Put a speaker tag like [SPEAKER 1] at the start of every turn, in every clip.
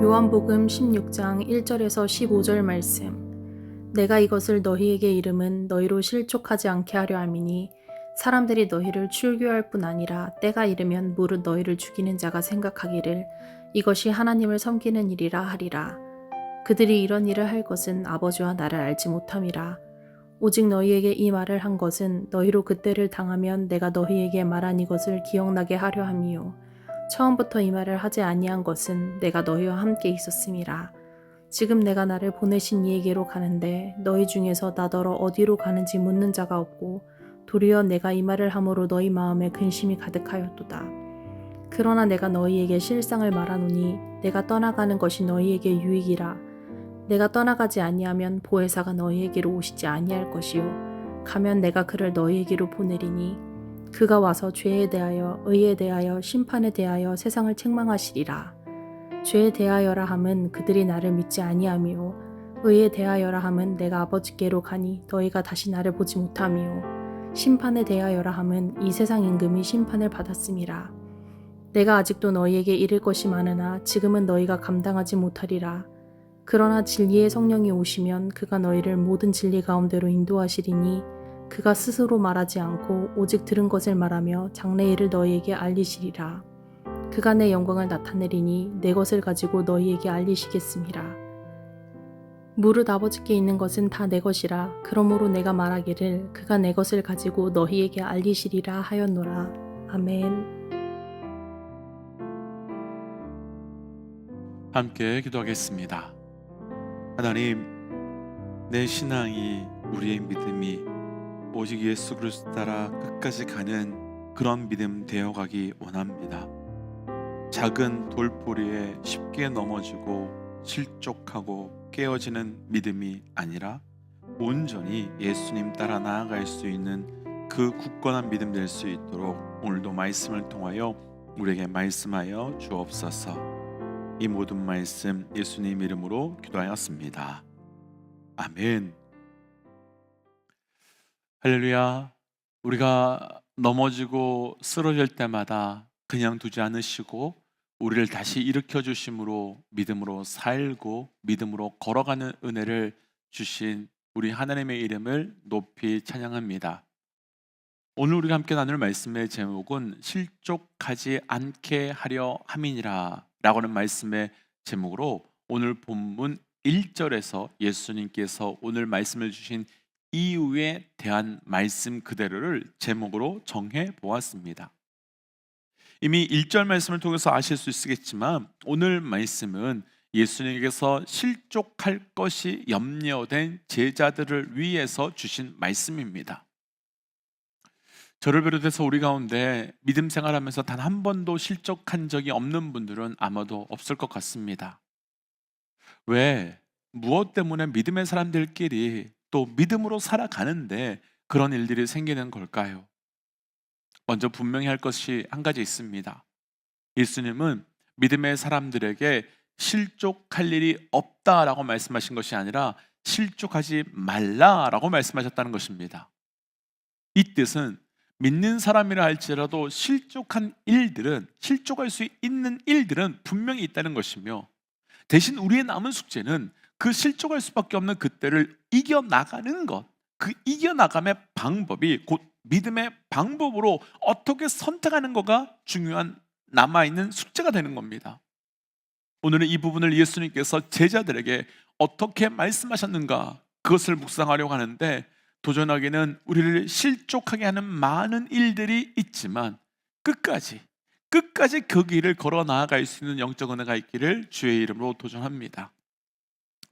[SPEAKER 1] 요한복음 16장 1절에서 15절 말씀. 내가 이것을 너희에게 이름은 너희로 실족하지 않게 하려 함이니 사람들이 너희를 출교할 뿐 아니라 때가 이르면 무릇 너희를 죽이는 자가 생각하기를 이것이 하나님을 섬기는 일이라 하리라. 그들이 이런 일을 할 것은 아버지와 나를 알지 못함이라. 오직 너희에게 이 말을 한 것은 너희로 그때를 당하면 내가 너희에게 말한 이것을 기억나게 하려 함이요. 처음부터 이 말을 하지 아니한 것은 내가 너희와 함께 있었음이라. 지금 내가 나를 보내신 이에게로 가는데 너희 중에서 나더러 어디로 가는지 묻는 자가 없고 도리어 내가 이 말을 함으로 너희 마음에 근심이 가득하였도다. 그러나 내가 너희에게 실상을 말하노니 내가 떠나가는 것이 너희에게 유익이라. 내가 떠나가지 아니하면 보혜사가 너희에게로 오시지 아니할 것이요 가면 내가 그를 너희에게로 보내리니 그가 와서 죄에 대하여 의에 대하여 심판에 대하여 세상을 책망하시리라. 죄에 대하여라 함은 그들이 나를 믿지 아니함이요 의에 대하여라 함은 내가 아버지께로 가니 너희가 다시 나를 보지 못함이요 심판에 대하여라 함은 이 세상 임금이 심판을 받았음이라. 내가 아직도 너희에게 이를 것이 많으나 지금은 너희가 감당하지 못하리라. 그러나 진리의 성령이 오시면 그가 너희를 모든 진리 가운데로 인도하시리니 그가 스스로 말하지 않고 오직 들은 것을 말하며 장래 일을 너희에게 알리시리라. 그가 내 영광을 나타내리니 내 것을 가지고 너희에게 알리시겠음이라. 무릇 아버지께 있는 것은 다 내 것이라. 그러므로 내가 말하기를 그가 내 것을 가지고 너희에게 알리시리라 하였노라. 아멘.
[SPEAKER 2] 함께 기도하겠습니다. 하나님, 내 신앙이, 우리의 믿음이 오직 예수 그리스도 따라 끝까지 가는 그런 믿음 되어가기 원합니다. 작은 돌뿌리에 쉽게 넘어지고 실족하고 깨어지는 믿음이 아니라 온전히 예수님 따라 나아갈 수 있는 그 굳건한 믿음 될 수 있도록 오늘도 말씀을 통하여 우리에게 말씀하여 주옵소서. 이 모든 말씀 예수님 이름으로 기도하였습니다. 아멘. 할렐루야. 우리가 넘어지고 쓰러질 때마다 그냥 두지 않으시고 우리를 다시 일으켜 주심으로 믿음으로 살고 믿음으로 걸어가는 은혜를 주신 우리 하나님의 이름을 높이 찬양합니다. 오늘 우리가 함께 나눌 말씀의 제목은 실족하지 않게 하려 함이니라 라고 하는 말씀의 제목으로 오늘 본문 1절에서 예수님께서 오늘 말씀을 주신 이유에 대한 말씀 그대로를 제목으로 정해 보았습니다. 이미 1절 말씀을 통해서 아실 수 있겠지만 오늘 말씀은 예수님께서 실족할 것이 염려된 제자들을 위해서 주신 말씀입니다. 저를 비롯해서 우리 가운데 믿음 생활하면서 단 한 번도 실족한 적이 없는 분들은 아마도 없을 것 같습니다. 왜? 무엇 때문에 믿음의 사람들끼리 또 믿음으로 살아가는데 그런 일들이 생기는 걸까요? 먼저 분명히 할 것이 한 가지 있습니다. 예수님은 믿음의 사람들에게 실족할 일이 없다라고 말씀하신 것이 아니라 실족하지 말라라고 말씀하셨다는 것입니다. 이 뜻은 믿는 사람이라 할지라도 실족할 수 있는 일들은 분명히 있다는 것이며 대신 우리의 남은 숙제는 그 실족할 수밖에 없는 그때를 이겨나가는 것, 그 이겨나감의 방법이 곧 믿음의 방법으로 어떻게 선택하는 거가 중요한 남아있는 숙제가 되는 겁니다. 오늘은 이 부분을 예수님께서 제자들에게 어떻게 말씀하셨는가 그것을 묵상하려고 하는데 도전하기는 우리를 실족하게 하는 많은 일들이 있지만 끝까지 그 길을 걸어 나아갈 수 있는 영적 은혜가 있기를 주의 이름으로 도전합니다.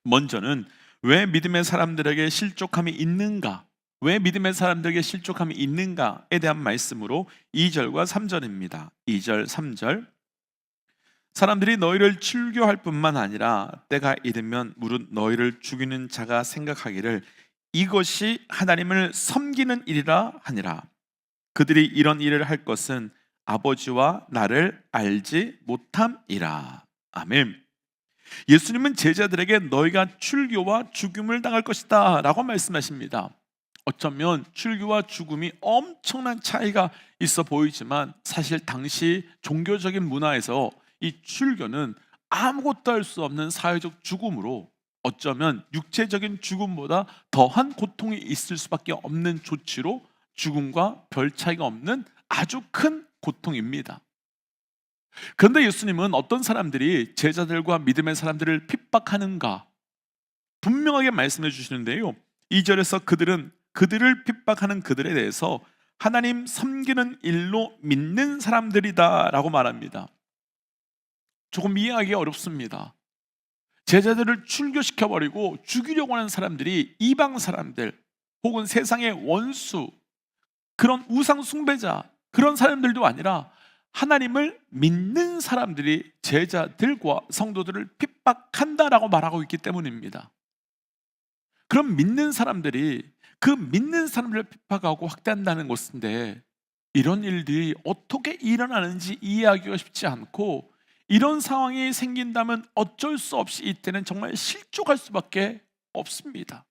[SPEAKER 2] 먼저는 왜 믿음의 사람들에게 실족함이 있는가? 왜 믿음의 사람들에게 실족함이 있는가에 대한 말씀으로 2절과 3절입니다. 2절, 3절. 사람들이 너희를 출교할 뿐만 아니라 때가 이르면 무릇 너희를 죽이는 자가 생각하기를 이것이 하나님을 섬기는 일이라 하니라. 그들이 이런 일을 할 것은 아버지와 나를 알지 못함이라. 아멘. 예수님은 제자들에게 너희가 출교와 죽음을 당할 것이다 라고 말씀하십니다. 어쩌면 출교와 죽음이 엄청난 차이가 있어 보이지만 사실 당시 종교적인 문화에서 이 출교는 아무것도 할 수 없는 사회적 죽음으로 어쩌면 육체적인 죽음보다 더한 고통이 있을 수밖에 없는 조치로 죽음과 별 차이가 없는 아주 큰 고통입니다. 그런데 예수님은 어떤 사람들이 제자들과 믿음의 사람들을 핍박하는가 분명하게 말씀해 주시는데요. 2절에서 그들을 핍박하는 그들에 대해서 하나님 섬기는 일로 믿는 사람들이다 라고 말합니다. 조금 이해하기 어렵습니다. 제자들을 출교시켜버리고 죽이려고 하는 사람들이 이방 사람들 혹은 세상의 원수, 그런 우상 숭배자, 그런 사람들도 아니라 하나님을 믿는 사람들이 제자들과 성도들을 핍박한다라고 말하고 있기 때문입니다. 그럼 믿는 사람들이 그 믿는 사람들을 핍박하고 학대한다는 것인데, 이런 일들이 어떻게 일어나는지 이해하기가 쉽지 않고, 이런 상황이 생긴다면 어쩔 수 없이 이때는 정말 실족할 수밖에 없습니다.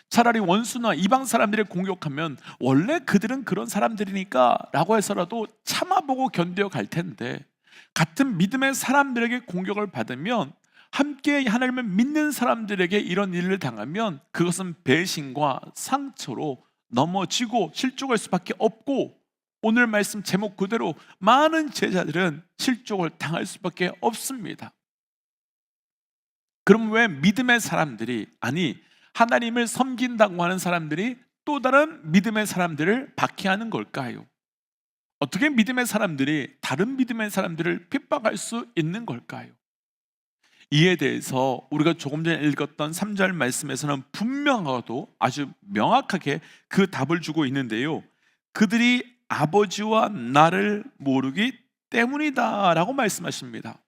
[SPEAKER 2] 차라리 원수나 이방 사람들을 공격하면 원래 그들은 그런 사람들이니까 라고 해서라도 참아보고 견뎌 갈 텐데, 같은 믿음의 사람들에게 공격을 받으면, 함께 하나님을 믿는 사람들에게 이런 일을 당하면 그것은 배신과 상처로 넘어지고 실족할 수밖에 없고, 오늘 말씀 제목 그대로 많은 제자들은 실족을 당할 수밖에 없습니다. 그럼 왜 믿음의 사람들이, 아니 하나님을 섬긴다고 하는 사람들이 또 다른 믿음의 사람들을 박해하는 걸까요? 어떻게 믿음의 사람들이 다른 믿음의 사람들을 핍박할 수 있는 걸까요? 이에 대해서 우리가 조금 전에 읽었던 3절 말씀에서는 분명하고도 아주 명확하게 그 답을 주고 있는데요. 그들이 아버지와 나를 모르기 때문이다 라고 말씀하십니다.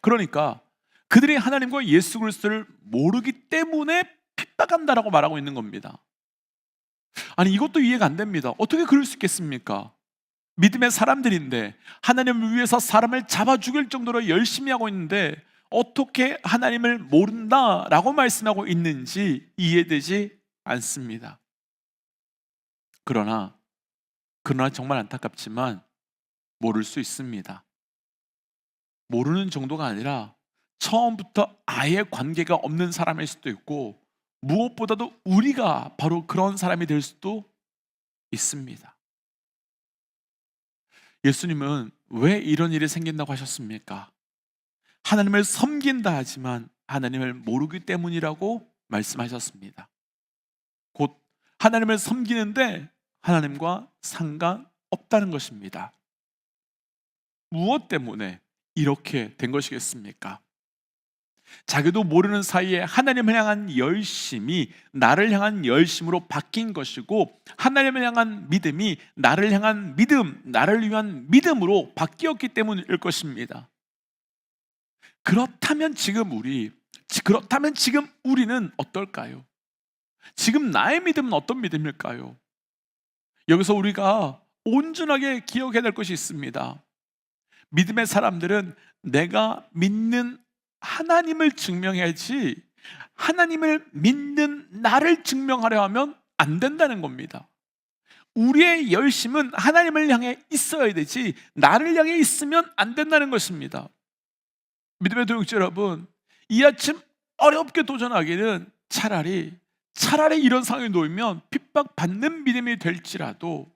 [SPEAKER 2] 그러니까 그들이 하나님과 예수 그리스도를 모르기 때문에 핍박한다라고 말하고 있는 겁니다. 아니, 이것도 이해가 안 됩니다. 어떻게 그럴 수 있겠습니까? 믿음의 사람들인데, 하나님을 위해서 사람을 잡아 죽일 정도로 열심히 하고 있는데 어떻게 하나님을 모른다라고 말씀하고 있는지 이해되지 않습니다. 그러나 정말 안타깝지만 모를 수 있습니다. 모르는 정도가 아니라 처음부터 아예 관계가 없는 사람일 수도 있고, 무엇보다도 우리가 바로 그런 사람이 될 수도 있습니다. 예수님은 왜 이런 일이 생긴다고 하셨습니까? 하나님을 섬긴다 하지만 하나님을 모르기 때문이라고 말씀하셨습니다. 곧 하나님을 섬기는데 하나님과 상관없다는 것입니다. 무엇 때문에 이렇게 된 것이겠습니까? 자기도 모르는 사이에 하나님을 향한 열심이 나를 향한 열심으로 바뀐 것이고, 하나님을 향한 믿음이 나를 향한 믿음, 나를 위한 믿음으로 바뀌었기 때문일 것입니다. 그렇다면 지금 우리는 어떨까요? 지금 나의 믿음은 어떤 믿음일까요? 여기서 우리가 온전하게 기억해야 될 것이 있습니다. 믿음의 사람들은 내가 믿는 하나님을 증명해야지, 하나님을 믿는 나를 증명하려 하면 안 된다는 겁니다. 우리의 열심은 하나님을 향해 있어야 되지 나를 향해 있으면 안 된다는 것입니다. 믿음의 동역자 여러분, 이 아침 어렵게 도전하기는 차라리 이런 상황에 놓이면 핍박받는 믿음이 될지라도,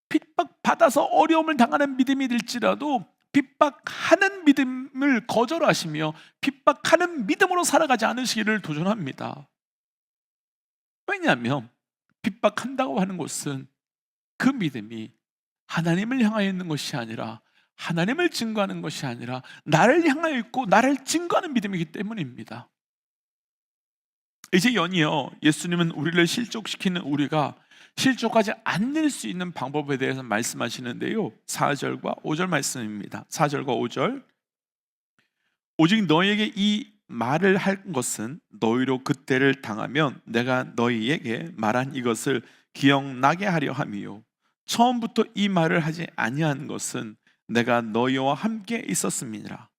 [SPEAKER 2] 핍박받아서 어려움을 당하는 믿음이 될지라도 핍박하는 믿음을 거절하시며 핍박하는 믿음으로 살아가지 않으시기를 도전합니다. 왜냐하면 핍박한다고 하는 것은 그 믿음이 하나님을 향하여 있는 것이 아니라, 하나님을 증거하는 것이 아니라 나를 향하여 있고 나를 증거하는 믿음이기 때문입니다. 이제 연이어 예수님은 우리를 실족시키는, 우리가 실족하지 않을 수 있는 방법에 대해서 말씀하시는데요, 4절과 5절 말씀입니다. 4절과 5절. 오직 너희에게 이 말을 할 것은 너희로 그때를 당하면 내가 너희에게 말한 이것을 기억나게 하려 함이요, 처음부터 이 말을 하지 아니한 것은 내가 너희와 함께 있었음이니라.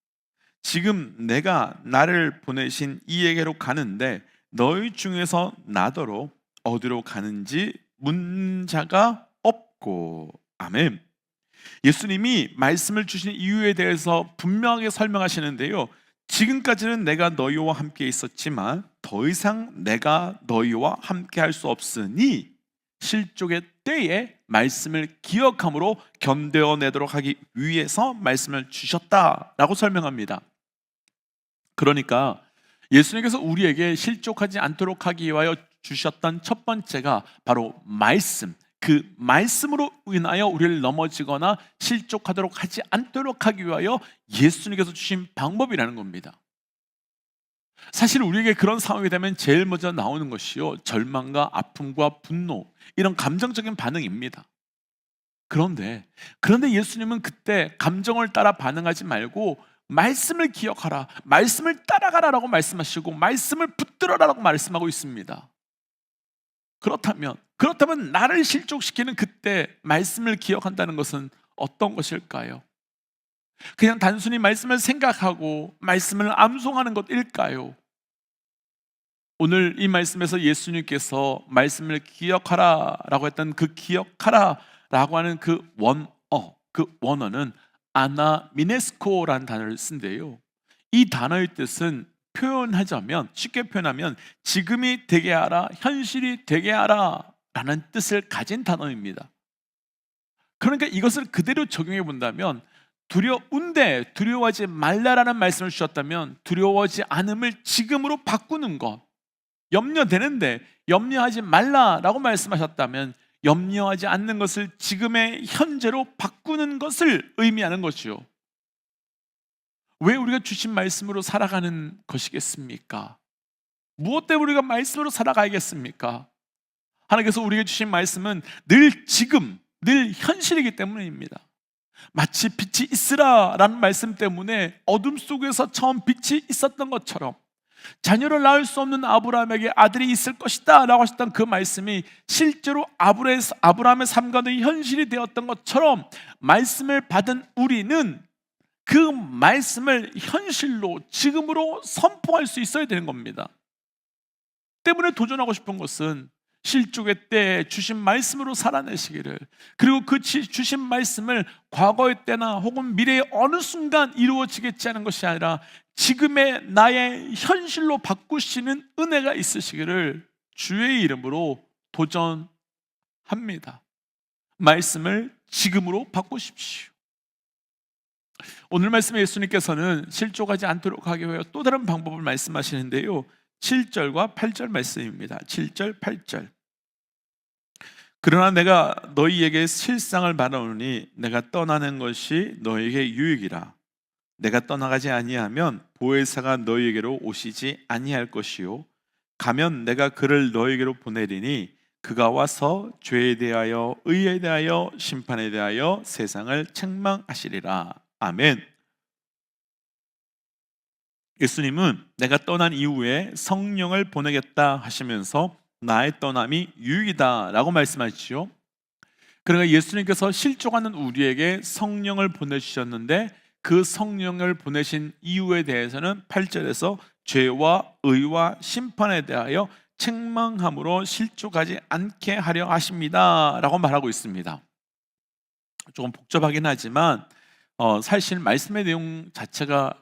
[SPEAKER 2] 지금 내가 나를 보내신 이에게로 가는데 너희 중에서 나더러 어디로 가는지 묻는 자가 없고. 아멘. 예수님이 말씀을 주신 이유에 대해서 분명하게 설명하시는데요. 지금까지는 내가 너희와 함께 있었지만 더 이상 내가 너희와 함께 할 수 없으니 실족의 때에 말씀을 기억함으로 견뎌내도록 하기 위해서 말씀을 주셨다라고 설명합니다. 그러니까 예수님께서 우리에게 실족하지 않도록 하기 위하여 주셨던 첫 번째가 바로 말씀, 그 말씀으로 인하여 우리를 넘어지거나 실족하도록 하지 않도록 하기 위하여 예수님께서 주신 방법이라는 겁니다. 사실 우리에게 그런 상황이 되면 제일 먼저 나오는 것이요, 절망과 아픔과 분노, 이런 감정적인 반응입니다. 그런데 예수님은 그때 감정을 따라 반응하지 말고 말씀을 기억하라, 말씀을 따라가라라고 말씀하시고 말씀을 붙들어라라고 말씀하고 있습니다. 그렇다면 나를 실족시키는 그때 말씀을 기억한다는 것은 어떤 것일까요? 그냥 단순히 말씀을 생각하고 말씀을 암송하는 것일까요? 오늘 이 말씀에서 예수님께서 말씀을 기억하라라고 했던 그 기억하라라고 하는 그 원어는 아나미네스코라는 단어를 쓴대요. 이 단어의 뜻은 쉽게 표현하면 지금이 되게 하라, 현실이 되게 하라 라는 뜻을 가진 단어입니다. 그러니까 이것을 그대로 적용해 본다면, 두려워하지 말라라는 말씀을 주셨다면 두려워하지 않음을 지금으로 바꾸는 것, 염려되는데 염려하지 말라라고 말씀하셨다면 염려하지 않는 것을 지금의 현재로 바꾸는 것을 의미하는 것이요. 왜 우리가 주신 말씀으로 살아가는 것이겠습니까? 무엇 때문에 우리가 말씀으로 살아가야겠습니까? 하나님께서 우리에게 주신 말씀은 늘 지금, 늘 현실이기 때문입니다. 마치 빛이 있으라 라는 말씀 때문에 어둠 속에서 처음 빛이 있었던 것처럼, 자녀를 낳을 수 없는 아브라함에게 아들이 있을 것이다 라고 하셨던 그 말씀이 실제로 아브라함의 삶과의 현실이 되었던 것처럼, 말씀을 받은 우리는 그 말씀을 현실로 지금으로 선포할 수 있어야 되는 겁니다. 때문에 도전하고 싶은 것은 실족의 때에 주신 말씀으로 살아내시기를, 그리고 그 주신 말씀을 과거의 때나 혹은 미래의 어느 순간 이루어지겠지 하는 것이 아니라 지금의 나의 현실로 바꾸시는 은혜가 있으시기를 주의 이름으로 도전합니다. 말씀을 지금으로 바꾸십시오. 오늘 말씀에 예수님께서는 실족하지 않도록 하기 위해 또 다른 방법을 말씀하시는데요, 7절과 8절 말씀입니다. 7절, 8절. 그러나 내가 너희에게 실상을 말하노니 내가 떠나는 것이 너희에게 유익이라. 내가 떠나가지 아니하면 보혜사가 너희에게로 오시지 아니할 것이요, 가면 내가 그를 너희에게로 보내리니 그가 와서 죄에 대하여 의에 대하여 심판에 대하여 세상을 책망하시리라. 아멘. 예수님은 내가 떠난 이후에 성령을 보내겠다 하시면서 나의 떠남이 유익이다 라고 말씀하시죠. 그러니까 예수님께서 실족하는 우리에게 성령을 보내주셨는데, 그 성령을 보내신 이유에 대해서는 8절에서 죄와 의와 심판에 대하여 책망함으로 실족하지 않게 하려 하십니다 라고 말하고 있습니다. 조금 복잡하긴 하지만 사실 말씀의 내용 자체가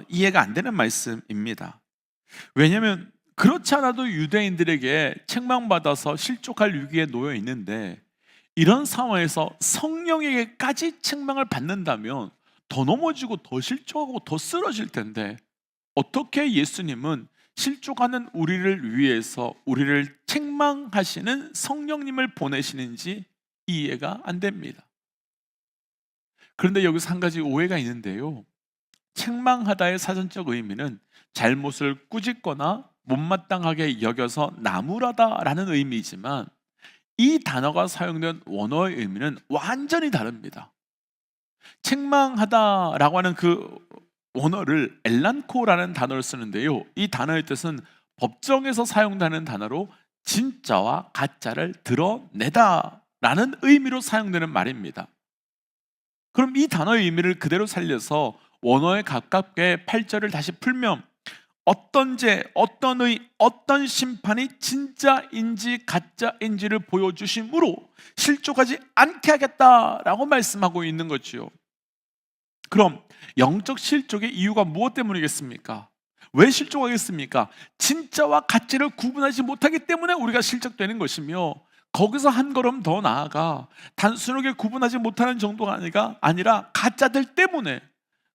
[SPEAKER 2] 이해가 안 되는 말씀입니다. 왜냐하면 그렇지 않아도 유대인들에게 책망받아서 실족할 위기에 놓여 있는데, 이런 상황에서 성령에게까지 책망을 받는다면 더 넘어지고 더 실족하고 더 쓰러질 텐데, 어떻게 예수님은 실족하는 우리를 위해서 우리를 책망하시는 성령님을 보내시는지 이해가 안 됩니다. 그런데 여기서 한 가지 오해가 있는데요, 책망하다의 사전적 의미는 잘못을 꾸짖거나 못마땅하게 여겨서 나무라다라는 의미이지만, 이 단어가 사용된 원어의 의미는 완전히 다릅니다. 책망하다라고 하는 그 원어를 엘란코라는 단어를 쓰는데요, 이 단어의 뜻은 법정에서 사용되는 단어로 진짜와 가짜를 드러내다라는 의미로 사용되는 말입니다. 그럼 이 단어의 의미를 그대로 살려서 원어에 가깝게 8절을 다시 풀면 어떤 죄, 어떤 의, 어떤 심판이 진짜인지 가짜인지를 보여주심으로 실족하지 않게 하겠다라고 말씀하고 있는 거지요. 그럼 영적 실족의 이유가 무엇 때문이겠습니까? 왜 실족하겠습니까? 진짜와 가짜를 구분하지 못하기 때문에 우리가 실족되는 것이며, 거기서 한 걸음 더 나아가 단순하게 구분하지 못하는 정도가 아니라 가짜들 때문에,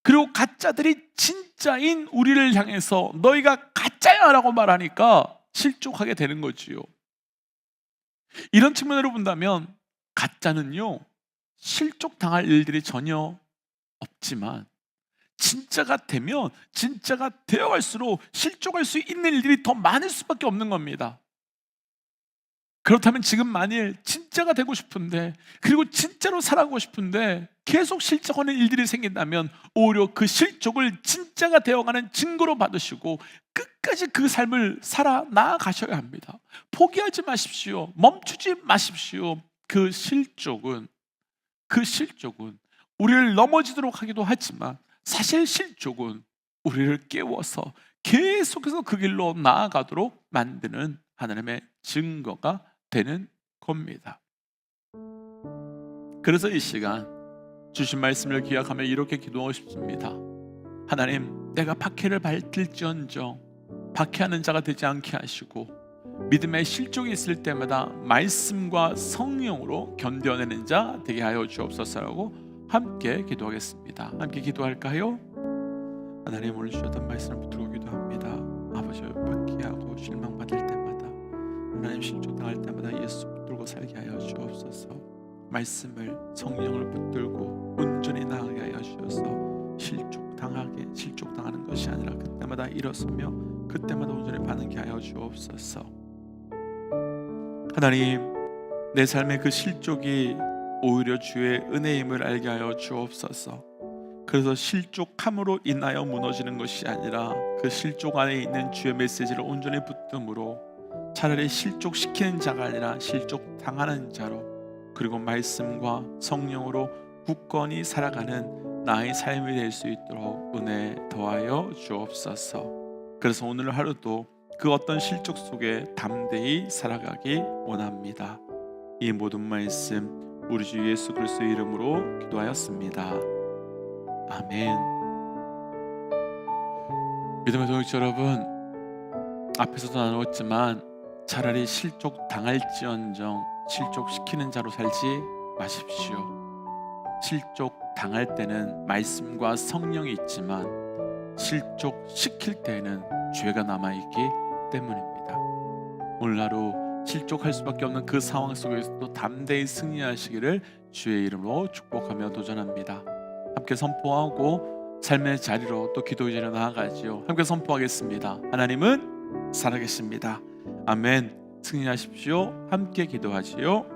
[SPEAKER 2] 그리고 가짜들이 진짜인 우리를 향해서 너희가 가짜야 라고 말하니까 실족하게 되는 거지요. 이런 측면으로 본다면 가짜는요, 실족당할 일들이 전혀 없지만 진짜가 되면, 진짜가 되어갈수록 실족할 수 있는 일들이 더 많을 수밖에 없는 겁니다. 그렇다면 지금 만일 진짜가 되고 싶은데, 그리고 진짜로 살아가고 싶은데 계속 실족하는 일들이 생긴다면 오히려 그 실족을 진짜가 되어가는 증거로 받으시고 끝까지 그 삶을 살아 나아가셔야 합니다. 포기하지 마십시오. 멈추지 마십시오. 그 실족은 우리를 넘어지도록 하기도 하지만, 사실 실족은 우리를 깨워서 계속해서 그 길로 나아가도록 만드는 하나님의 증거가 되는 겁니다. 그래서 이 시간 주신 말씀을 기억하며 이렇게 기도하고 싶습니다. 하나님, 내가 박해를 받을지언정 박해하는 자가 되지 않게 하시고, 믿음의 실족이 있을 때마다 말씀과 성령으로 견뎌내는 자 되게 하여 주옵소서라고 함께 기도하겠습니다. 함께 기도할까요? 하나님, 오늘 주셨던 말씀을 붙들고 기도합니다. 아버지, 박해하고 실망받을 때마다, 하나님 실족당할 때마다 예수 붙들고 살게 하여 주옵소서. 말씀을, 성령을 붙들고 온전히 나아가게 하여 주셔서 실족당하는 것이 아니라 그때마다 일어서며 그때마다 온전히 반응케 하여 주옵소서. 하나님, 내 삶의 그 실족이 오히려 주의 은혜임을 알게 하여 주옵소서. 그래서 실족함으로 인하여 무너지는 것이 아니라 그 실족 안에 있는 주의 메시지를 온전히 붙듦으로 차라리 실족시키는 자가 아니라 실족당하는 자로, 그리고 말씀과 성령으로 굳건히 살아가는 나의 삶이 될 수 있도록 은혜 더하여 주옵소서. 그래서 오늘 하루도 그 어떤 실족 속에 담대히 살아가기 원합니다. 이 모든 말씀 우리 주 예수 그리스도의 이름으로 기도하였습니다. 아멘. 믿음의 동역자 여러분, 앞에서도 나누었지만 차라리 실족 당할지언정 실족시키는 자로 살지 마십시오. 실족 당할 때는 말씀과 성령이 있지만 실족시킬 때에는 죄가 남아있기 때문입니다. 오늘 하루 실족할 수밖에 없는 그 상황 속에서도 담대히 승리하시기를 주의 이름으로 축복하며 도전합니다. 함께 선포하고 삶의 자리로 또 기도의 자리로 나아가지요. 함께 선포하겠습니다. 하나님은 살아계십니다. 아멘. 승리하십시오. 함께 기도하지요.